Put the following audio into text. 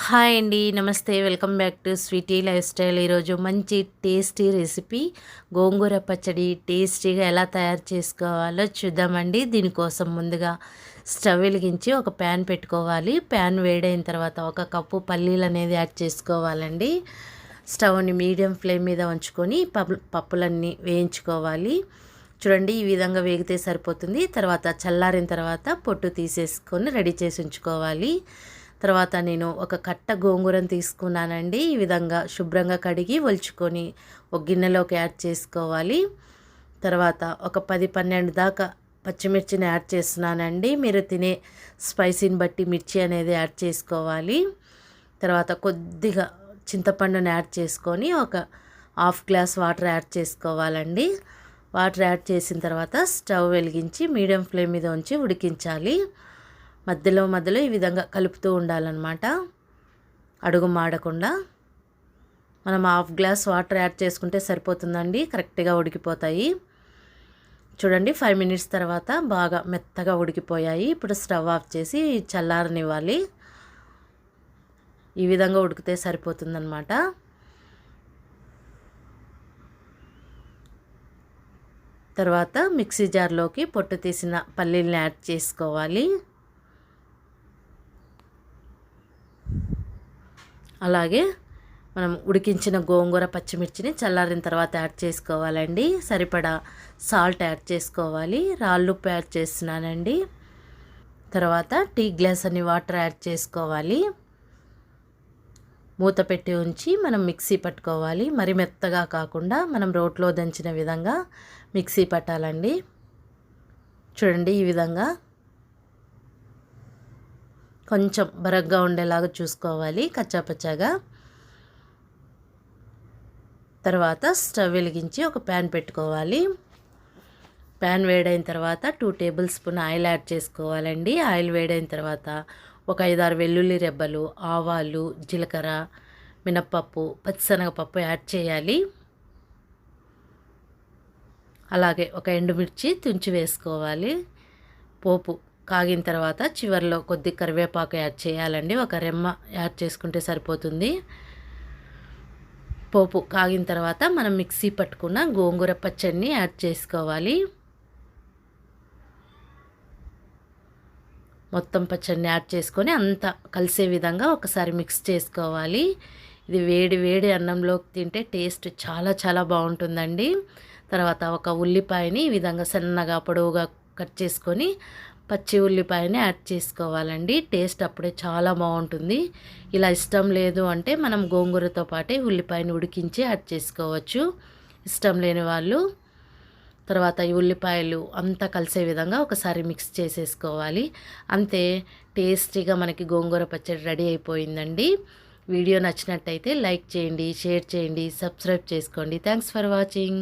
Hi అండి, నమస్తే. Welcome back to sweety life style. ఈరోజు మంచి టేస్టీ రెసిపీ గోంగూర పచ్చడి టేస్టీగా ఎలా తయారు చేసుకోవాలో చూద్దామండి. దీనికోసం ముందుగా స్టవ్ వెలిగించి ఒక ప్యాన్ పెట్టుకోవాలి. ప్యాన్ వేడైన తర్వాత ఒక కప్పు పల్లీలు అనేది యాడ్ చేసుకోవాలండి. స్టవ్ని మీడియం ఫ్లేమ్ మీద ఉంచుకొని పప్పులన్నీ వేయించుకోవాలి. చూడండి, ఈ విధంగా వేగితే సరిపోతుంది. తర్వాత చల్లారిన తర్వాత పొట్టు తీసేసుకొని రెడీ చేసి ఉంచుకోవాలి. తర్వాత నేను ఒక కట్ట గోంగూరను తీసుకున్నానండి. ఈ విధంగా శుభ్రంగా కడిగి ఒలుచుకొని ఒక గిన్నెలోకి యాడ్ చేసుకోవాలి. తర్వాత ఒక 10-12 దాకా పచ్చిమిర్చిని యాడ్ చేస్తున్నానండి. మీరు తినే స్పైసీని బట్టి మిర్చి అనేది యాడ్ చేసుకోవాలి. తర్వాత కొద్దిగా చింతపండుని యాడ్ చేసుకొని ఒక హాఫ్ గ్లాస్ వాటర్ యాడ్ చేసుకోవాలండి. వాటర్ యాడ్ చేసిన తర్వాత స్టవ్ వెలిగించి మీడియం ఫ్లేమ్ మీద ఉంచి ఉడికించాలి. మధ్యలో ఈ విధంగా కలుపుతూ ఉండాలన్నమాట, అడుగు మాడకుండా. మనం హాఫ్ గ్లాస్ వాటర్ యాడ్ చేసుకుంటే సరిపోతుందండి, కరెక్ట్గా ఉడికిపోతాయి. చూడండి, 5 మినిట్స్ తర్వాత బాగా మెత్తగా ఉడికిపోయాయి. ఇప్పుడు స్టవ్ ఆఫ్ చేసి చల్లారనివ్వాలి. ఈ విధంగా ఉడికితే సరిపోతుందన్నమాట. తర్వాత మిక్సీ జార్లోకి పొట్టు తీసిన పల్లీలను యాడ్ చేసుకోవాలి. అలాగే మనం ఉడికించిన గోంగూర పచ్చిమిర్చిని చల్లారిన తర్వాత యాడ్ చేసుకోవాలండి. సరిపడా సాల్ట్ యాడ్ చేసుకోవాలి. రాళ్ళుప్పు యాడ్ చేస్తున్నానండి. తర్వాత టీ గ్లాస్ అని వాటర్ యాడ్ చేసుకోవాలి. మూత పెట్టి ఉంచి మనం మిక్సీ పట్టుకోవాలి. మరి మెత్తగా కాకుండా మనం రోట్లో దంచిన విధంగా మిక్సీ పట్టాలండి. చూడండి, ఈ విధంగా కొంచెం బరగ్గా ఉండేలాగా చూసుకోవాలి, కచ్చాపచ్చాగా. తర్వాత స్టవ్ వెలిగించి ఒక ప్యాన్ పెట్టుకోవాలి. ప్యాన్ వేడైన తర్వాత 2 టేబుల్ స్పూన్ ఆయిల్ యాడ్ చేసుకోవాలండి. ఆయిల్ వేడైన తర్వాత ఒక 5-6 వెల్లుల్లి రెబ్బలు, ఆవాలు, జీలకర్ర, మినప్పప్పు, పచ్చిశనగపప్పు యాడ్ చేయాలి. అలాగే ఒక ఎండుమిర్చి తుంచి వేసుకోవాలి. పోపు కాగిన తర్వాత చివరిలో కొద్ది కరివేపాకు యాడ్ చేయాలండి. ఒక రెమ్మ యాడ్ చేసుకుంటే సరిపోతుంది. పోపు కాగిన తర్వాత మనం మిక్సీ పట్టుకున్న గోంగూర పచ్చడిని యాడ్ చేసుకోవాలి. మొత్తం పచ్చడిని యాడ్ చేసుకొని అంతా కలిసే విధంగా ఒకసారి మిక్స్ చేసుకోవాలి. ఇది వేడి వేడి అన్నంలోకి తింటే టేస్ట్ చాలా చాలా బాగుంటుందండి. తర్వాత ఒక ఉల్లిపాయని ఈ విధంగా సన్నగా పొడవుగా కట్ చేసుకొని పచ్చి ఉల్లిపాయని యాడ్ చేసుకోవాలండి. టేస్ట్ అప్పుడే చాలా బాగుంటుంది. ఇలా ఇష్టం లేదు అంటే మనం గోంగూరతో పాటే ఉల్లిపాయని ఉడికించి యాడ్ చేసుకోవచ్చు, ఇష్టం లేని వాళ్ళు. తర్వాత ఈ ఉల్లిపాయలు అంతా కలిసే విధంగా ఒకసారి మిక్స్ చేసేసుకోవాలి. అంతే, టేస్టీగా మనకి గోంగూర పచ్చడి రెడీ అయిపోయిందండి. వీడియో నచ్చినట్టయితే లైక్ చేయండి, షేర్ చేయండి, సబ్స్క్రైబ్ చేసుకోండి. Thanks for watching.